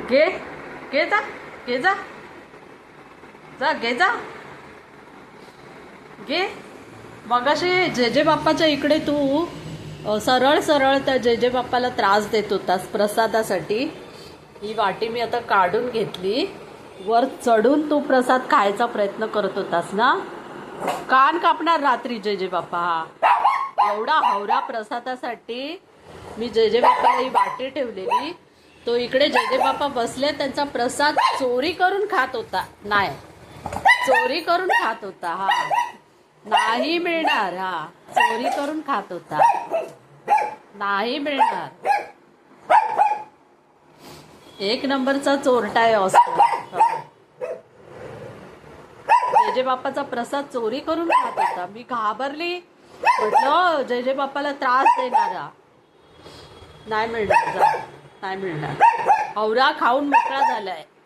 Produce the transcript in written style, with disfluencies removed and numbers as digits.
घे घे जा घे जा जा घे जा घे. मगाशी जेजे बाप्पाच्या इकडे तू सरळ सरळ त्या जेजे बाप्पाला त्रास देत होतास प्रसादासाठी. ही वाटी मी आता काढून घेतली. वर चढून तू प्रसाद खायचा प्रयत्न करत होतास ना. कान कापणार रात्री जेजे बाप्पा. एवढा हवरा प्रसादासाठी मी जेजे बाप्पाला ही वाटी ठेवलेली. तो इकडे जेजे बाप्पा बसले, त्यांचा प्रसाद चोरी करून खात होता. नाही, चोरी करून खात होता. हा नाही मिळणार. हा चोरी करून खात होता. नाही मिळणार. एक नंबरचा चोरटा आहे असतो. जेजे बाप्पाचा प्रसाद चोरी करून खात होता. मी घाबरली, म्हटलं जेजे बाप्पाला त्रास देणारा. नाही मिळणार जा, नाही मिळणार. हवरा खाऊन मोकळा झालाय.